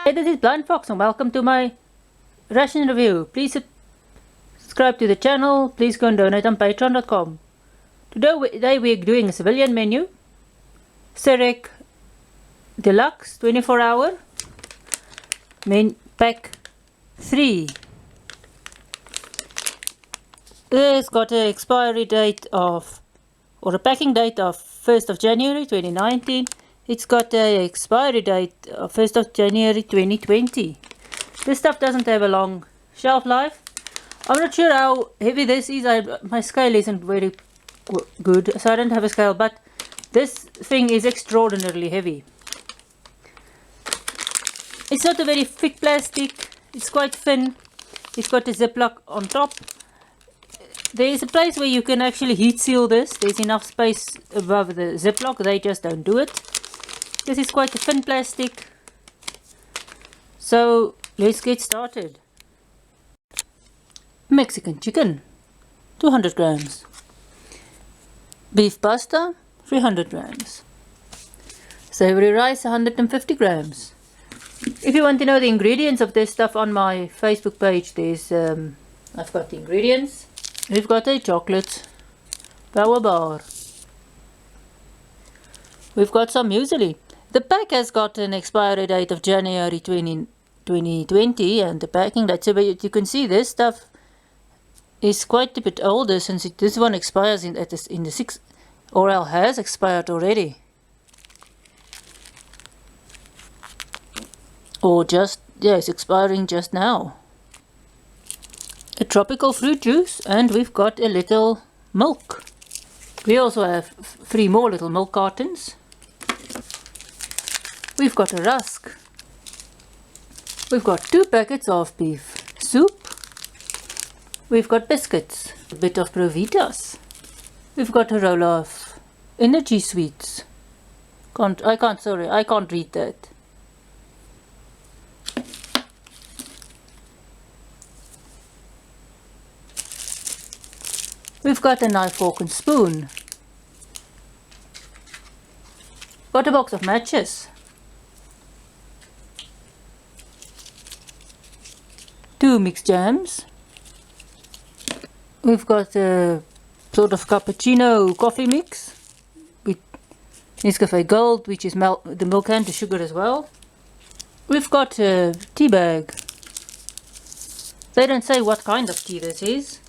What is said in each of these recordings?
Hey, this is BlindFox and welcome to my ration review. Please subscribe to the channel. Please go and donate on patreon.com. Today we're doing a civilian menu. SERAC Deluxe 24 hour. Pack 3. It's got an expiry date of, or a packing date of 1st of January 2019. It's got an expiry date of 1st of January 2020. This stuff doesn't have a long shelf life. I'm not sure how heavy this is. My scale isn't very good, so I don't have a scale, but this thing is extraordinarily heavy. It's not a very thick plastic. It's quite thin. It's got a ziplock on top. There is a place where you can actually heat seal this. There's enough space above the ziplock. They just don't do it. This is quite a thin plastic. So let's get started. Mexican chicken, 200 grams. Beef pasta, 300 grams. Savory rice, 150 grams. If you want to know the ingredients of this stuff, on my Facebook page, there's I've got the ingredients. We've got a chocolate power bar. We've got some muesli. The pack has got an expiry date of January 2020 and the packing date. So you can see this stuff is quite a bit older, since this one expires in the 6th, or has expired already. Or just, yeah, it's expiring just now. A tropical fruit juice, and we've got a little milk. We also have 3 more little milk cartons. We've got a rusk. We've got 2 packets of beef soup. We've got biscuits, a bit of Provitas. We've got a roll of energy sweets. I can't read that. We've got a knife, fork and spoon. Got a box of matches. 2 mixed jams. We've got a sort of cappuccino coffee mix with Nescafe Gold, which is the milk and the sugar as well. We've got a tea bag. They don't say what kind of tea this is.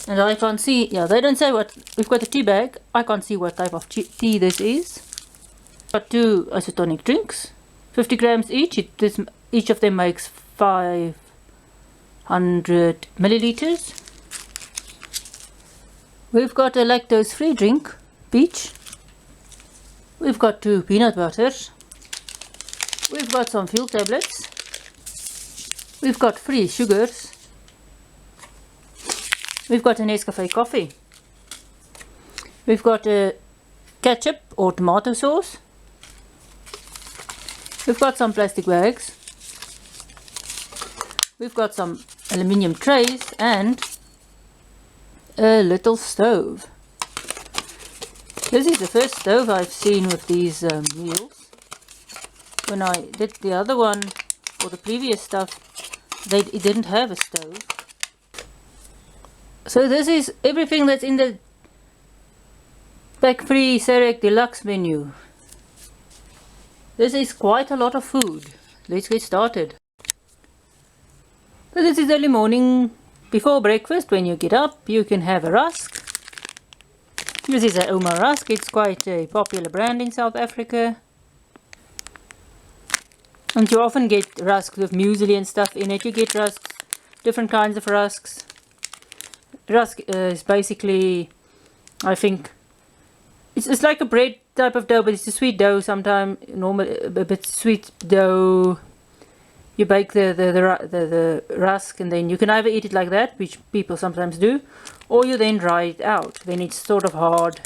And I can't see, yeah, they don't say what. We've got a tea bag. I can't see what type of tea this is. Got 2 isotonic drinks, 50 grams each. Each of them makes 500 milliliters. We've got a lactose-free drink, peach. We've got 2 peanut butters. We've got some fuel tablets. We've got free sugars. We've got a Nescafe coffee. We've got a ketchup or tomato sauce. We've got some plastic bags. We've got some aluminium trays and a little stove. This is the first stove I've seen with these meals. When I did the other one, or the previous stuff, it didn't have a stove. So this is everything that's in the pack 3 SERAC Deluxe menu. This is quite a lot of food. Let's get started. So this is early morning before breakfast. When you get up, you can have a rusk. This is a Oma rusk. It's quite a popular brand in South Africa. And you often get rusks with muesli and stuff in it. You get rusks, different kinds of rusks. Rusk is basically, I think, it's like a bread type of dough, but it's a sweet dough. Sometimes a bit sweet dough. You bake the rusk, and then you can either eat it like that, which people sometimes do, or you then dry it out. Then it's sort of hard,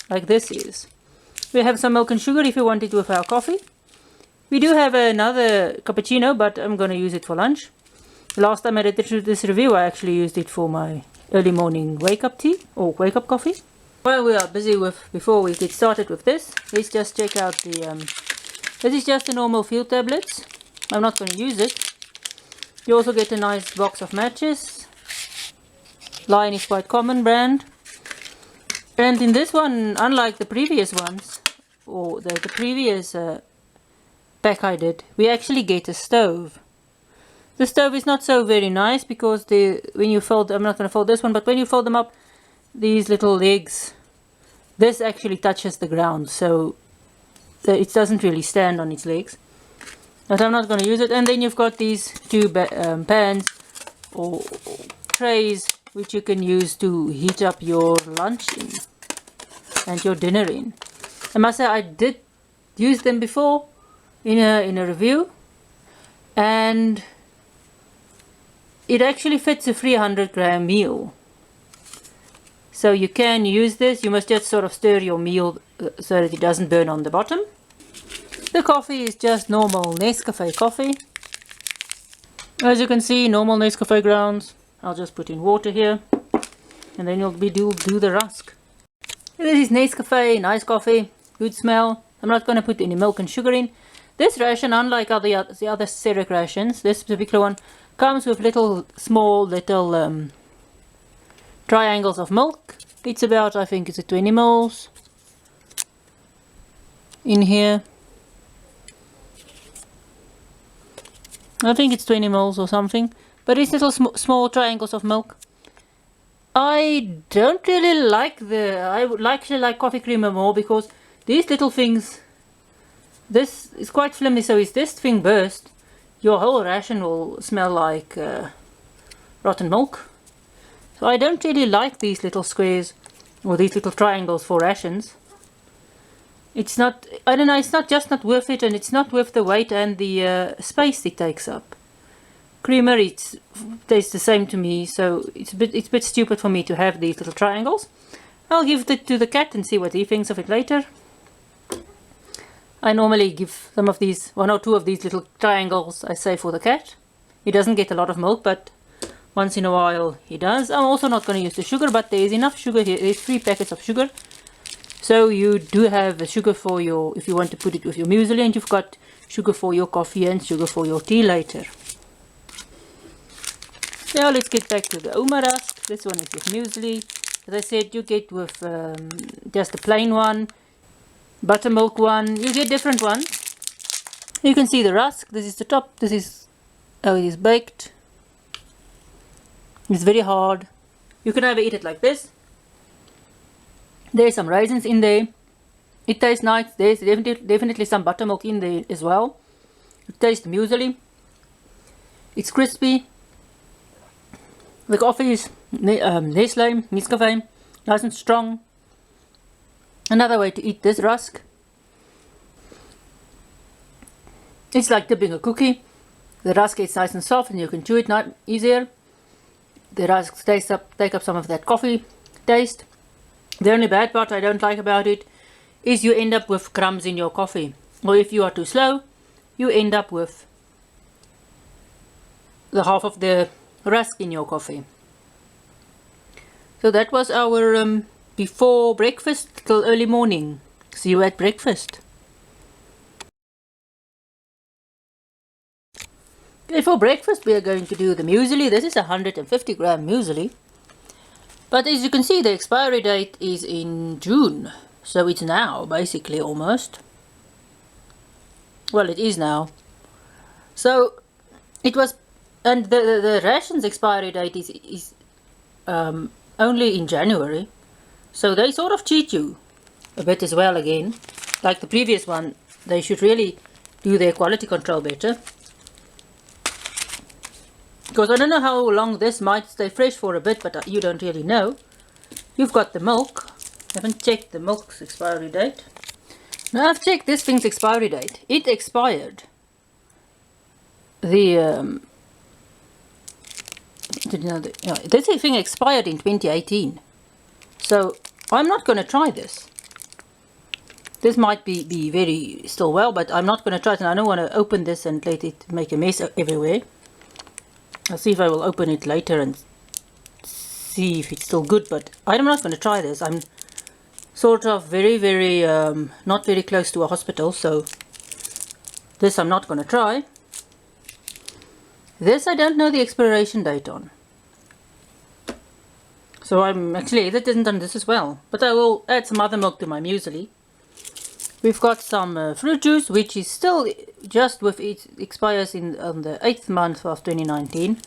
like this is. We have some milk and sugar if you want it with our coffee. We do have another cappuccino, but I'm going to use it for lunch. Last time I did this review, I actually used it for my early morning wake-up tea, or wake-up coffee. While we are busy before we get started with this, let's just check out the This is just the normal field tablets. I'm not going to use it. You also get a nice box of matches. Lion is quite common brand. And in this one, unlike the previous ones, or the previous pack I did, we actually get a stove. The stove is not so very nice because when you fold, I'm not going to fold this one, but when you fold them up, these little legs, this actually touches the ground, so it doesn't really stand on its legs. But I'm not going to use it. And then you've got these two pans or trays which you can use to heat up your lunch in and your dinner in. I must say I did use them before in a review, and it actually fits a 300-gram meal. So you can use this. You must just sort of stir your meal so that it doesn't burn on the bottom. The coffee is just normal Nescafe coffee. As you can see, normal Nescafe grounds. I'll just put in water here, and then you'll do the rusk. This is Nescafe, nice coffee, good smell. I'm not going to put any milk and sugar in. This ration, unlike the other SERAC rations, this particular one comes with small little triangles of milk. It's about, I think it's 20 mils in here. I think it's 20 mils or something, but it's little small triangles of milk. I don't really like I would actually like coffee creamer more, because these little things, this is quite flimsy, so if this thing bursts, your whole ration will smell like rotten milk. So I don't really like these little squares or these little triangles for rations. It's not, I don't know, it's just not worth it, and it's not worth the weight and the space it takes up. Creamer, it tastes the same to me, so it's a bit stupid for me to have these little triangles. I'll give it to the cat and see what he thinks of it later. I normally give some of these, one or two of these little triangles, I say, for the cat. He doesn't get a lot of milk, but once in a while he does. I'm also not going to use the sugar, but there is enough sugar here. There's 3 packets of sugar. So you do have the sugar for your, if you want to put it with your muesli, and you've got sugar for your coffee and sugar for your tea later. Now let's get back to the Oma rusk. This one is with muesli. As I said, you get with just the plain one, buttermilk one. You get different ones. You can see the rusk. This is the top. This is how it is baked. It's very hard. You can either eat it like this. There's some raisins in there. It tastes nice. There's definitely some buttermilk in there as well. It tastes muesli. It's crispy. The coffee is Nescafe, nice and strong. Another way to eat this rusk. It's like dipping a cookie. The rusk is nice and soft, and you can chew it easier. The rusks take up some of that coffee taste. The only bad part I don't like about it is you end up with crumbs in your coffee. Or if you are too slow, you end up with the half of the rusk in your coffee. So that was our before breakfast till early morning. See you at breakfast. Okay, for breakfast we are going to do the muesli. This is a 150-gram muesli. But as you can see, the expiry date is in June. So it's now, basically, almost. Well, it is now. So it was, and the ration's expiry date is only in January. So they sort of cheat you a bit as well again. Like the previous one, they should really do their quality control better. Because I don't know how long this might stay fresh for a bit, but you don't really know. You've got the milk. I haven't checked the milk's expiry date. Now I've checked this thing's expiry date. It expired. This thing expired in 2018. So I'm not going to try this. This might be very still well, but I'm not going to try it, and I don't want to open this and let it make a mess everywhere. I'll see if I will open it later and see if it's still good, but I'm not going to try this. I'm sort of very not very close to a hospital, so This I'm not going to try. This I don't know the expiration date on. So I'm actually hesitant on this as well. But I will add some other milk to my muesli. We've got some fruit juice, which is still just with it expires on the 8th month of 2019.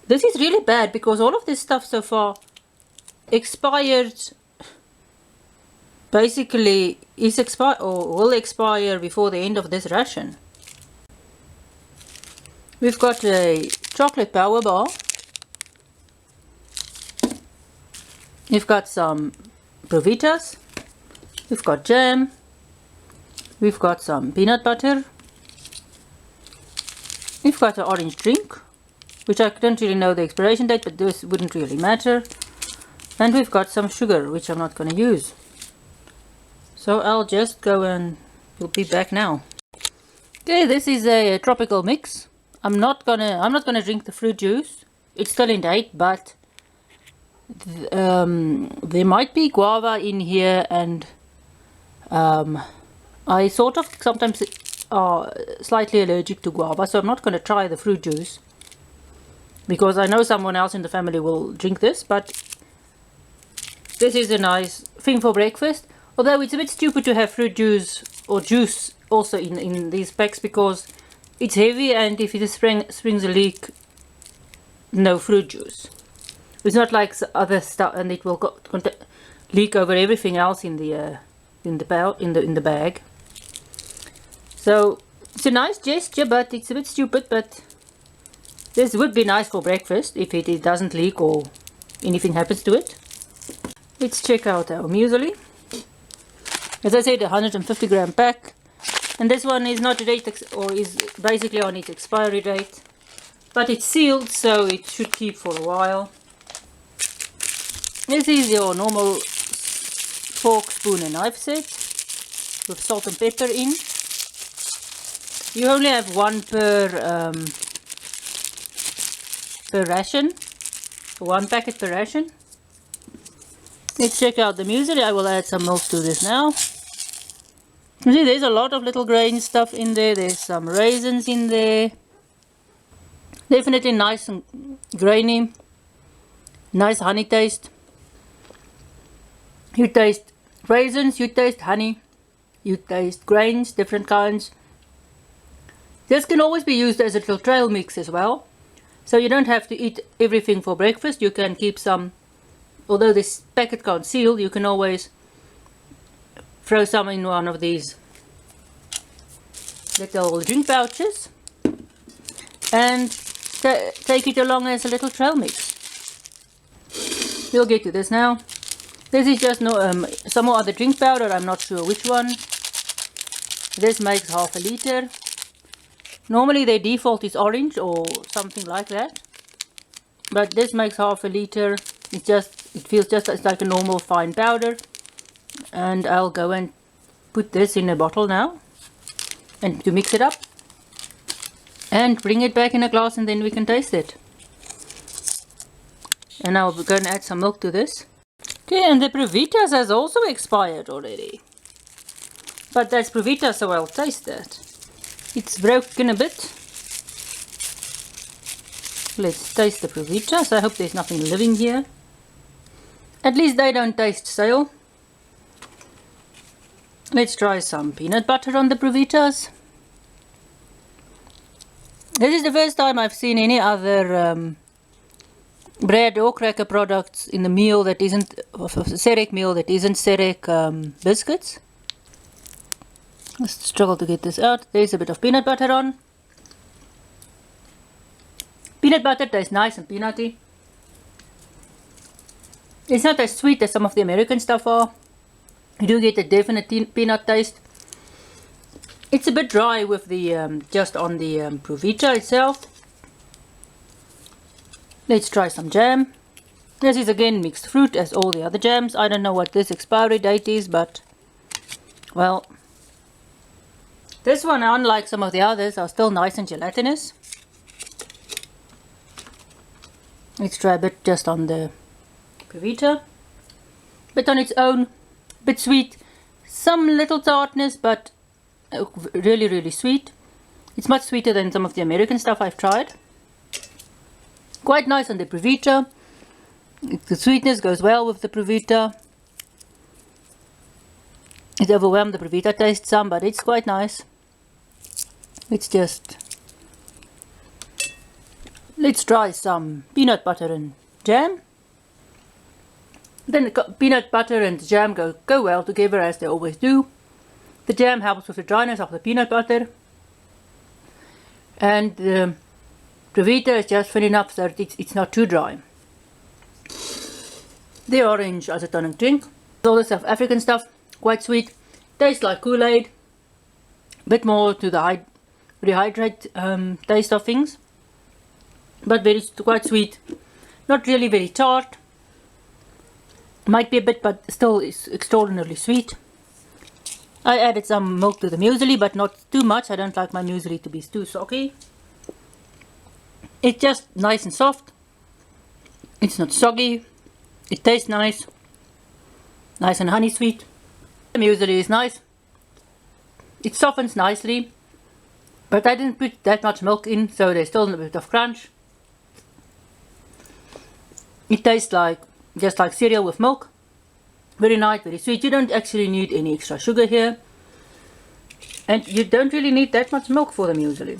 This is really bad because all of this stuff so far expired, basically is expired or will expire before the end of this ration. We've got a chocolate power bar. We've got some Provitas. We've got jam. We've got some peanut butter. We've got an orange drink, which I don't really know the expiration date, but this wouldn't really matter. And we've got some sugar, which I'm not going to use. So I'll just go and we'll be back now. Okay, this is a tropical mix. I'm not gonna drink the fruit juice. It's still in date, but there might be guava in here, and I sort of sometimes are slightly allergic to guava, so I'm not going to try the fruit juice because I know someone else in the family will drink this. But this is a nice thing for breakfast, although it's a bit stupid to have fruit juice or juice also in these packs because it's heavy, and if it springs a leak, no fruit juice. It's not like other stuff, and it will leak over everything else in the bag. So it's a nice gesture, but it's a bit stupid. But this would be nice for breakfast if it doesn't leak or anything happens to it. Let's check out our muesli. As I said, a 150 gram pack, and this one is not date or is basically on its expiry date, but it's sealed, so it should keep for a while. This is your normal fork, spoon and knife set with salt and pepper in. You only have one per ration, one packet per ration. Let's check out the muesli. I will add some milk to this now. You see, there's a lot of little grain stuff in there. There's some raisins in there. Definitely nice and grainy. Nice honey taste. You taste raisins, you taste honey, you taste grains, different kinds. This can always be used as a little trail mix as well. So you don't have to eat everything for breakfast. You can keep some, although this packet can't seal, you can always throw some in one of these little drink pouches and take it along as a little trail mix. We'll get to this now. This is just some more other drink powder, I'm not sure which one. This makes half a liter. Normally their default is orange or something like that, but this makes half a liter. It feels just like a normal fine powder. And I'll go and put this in a bottle now and to mix it up and bring it back in a glass, and then we can taste it. And I'll go and add some milk to this. Okay, and the Provitas has also expired already. But that's Provitas, so I'll taste that. It's broken a bit. Let's taste the Provitas. I hope there's nothing living here. At least they don't taste stale. Let's try some peanut butter on the Provitas. This is the first time I've seen any other bread or cracker products in the meal that isn't SERAC meal that isn't SERAC biscuits. Let's struggle to get this out. There's a bit of peanut butter on. Peanut butter tastes nice and peanutty. It's not as sweet as some of the American stuff are. You do get a definite peanut taste. It's a bit dry with the just on the Provita itself. Let's try some jam. This is again mixed fruit as all the other jams. I don't know what this expiry date is, but well, this one, unlike some of the others, are still nice and gelatinous. Let's try a bit just on the Provita. Bit on its own, bit sweet, some little tartness, but really, really sweet. It's much sweeter than some of the American stuff I've tried. Quite nice on the Previta. The sweetness goes well with the Previta. It overwhelmed the Previta taste some, but it's quite nice. Let's try some peanut butter and jam. Then the peanut butter and the jam go well together, as they always do. The jam helps with the dryness of the peanut butter. And the Previta is just thin enough so that it's not too dry. The orange as a tonic drink. All the South African stuff, quite sweet. Tastes like Kool-Aid. Bit more to the rehydrate taste of things. But quite sweet. Not really very tart. Might be a bit, but still is extraordinarily sweet. I added some milk to the muesli, but not too much. I don't like my muesli to be too soggy. It's just nice and soft. It's not soggy. It tastes nice. Nice and honey sweet. The muesli is nice. It softens nicely. But I didn't put that much milk in, so there's still a bit of crunch. It tastes just like cereal with milk. Very nice, very sweet. You don't actually need any extra sugar here. And you don't really need that much milk for the muesli.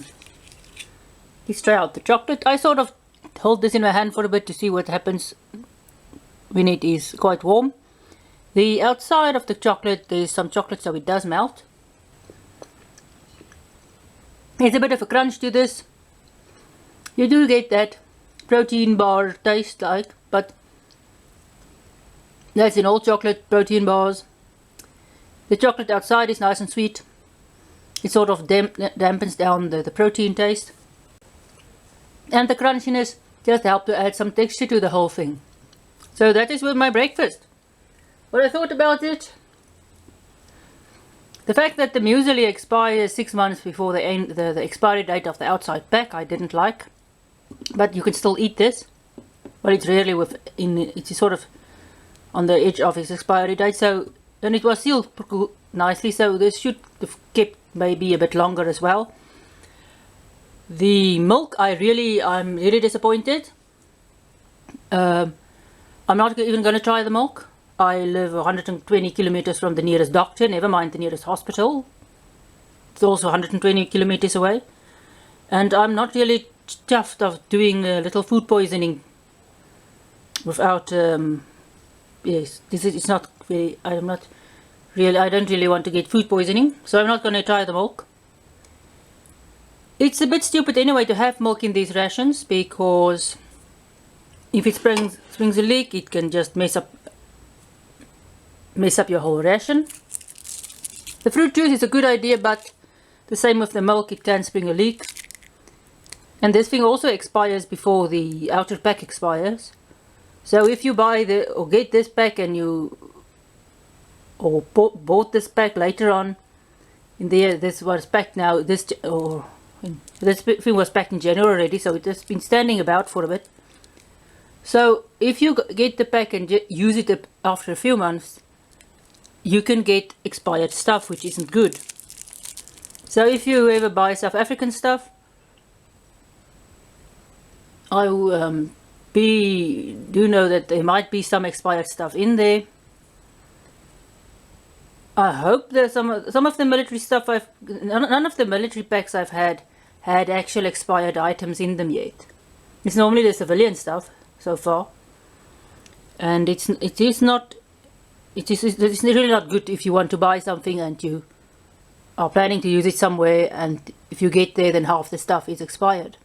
Let's try out the chocolate. I sort of hold this in my hand for a bit to see what happens when it is quite warm. The outside of the chocolate, there's some chocolate, so it does melt. There's a bit of a crunch to this. You do get that protein bar taste but that's in all chocolate, protein bars. The chocolate outside is nice and sweet. It sort of dampens down the protein taste. And the crunchiness just helps to add some texture to the whole thing. So that is with my breakfast. What I thought about it. The fact that the muesli expires 6 months before the expiry date of the outside pack, I didn't like. But you can still eat this. But it's really it's sort of on the edge of its expiry date. So then it was sealed nicely. So this should have kept maybe a bit longer as well. The milk, I'm really disappointed. I'm not even going to try the milk. I live 120 kilometers from the nearest doctor, never mind the nearest hospital. It's also 120 kilometers away. And I'm not really chuffed of doing a little food poisoning without, yes, it's not very, I don't really want to get food poisoning, so I'm not going to try the milk. It's a bit stupid anyway to have milk in these rations, because if it springs a leak, it can just mess up your whole ration. The fruit juice is a good idea, but the same with the milk, it can spring a leak. And this thing also expires before the outer pack expires. So if you buy or get this pack and bought this pack later on, this was packed now, this thing was packed in January already, so it has been standing about for a bit. So if you get the pack and use it after a few months, you can get expired stuff, which isn't good. So if you ever buy South African stuff, I do know that there might be some expired stuff in there. I hope there's some of the military stuff none of the military packs I've had actual expired items in them yet. It's normally the civilian stuff so far, and it's really not good if you want to buy something and you are planning to use it somewhere, and if you get there then half the stuff is expired.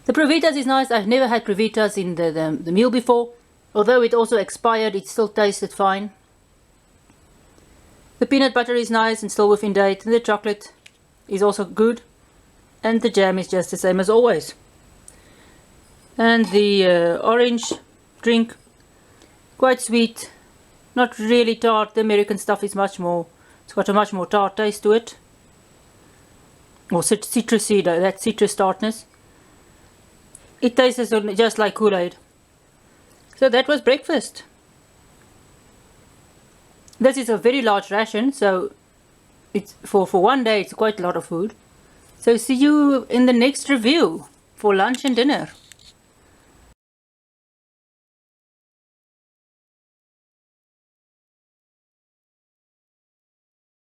The Previtas is nice. I've never had Previtas in the meal before. Although it also expired, it still tasted fine. The peanut butter is nice and still within date, and the chocolate is also good, and the jam is just the same as always. And the orange drink, quite sweet, not really tart. The American stuff is it's got a much more tart taste to it, or citrusy, that citrus tartness. It tastes just like Kool-Aid. So that was breakfast. This is a very large ration, so it's for one day it's quite a lot of food. So see you in the next review for lunch and dinner.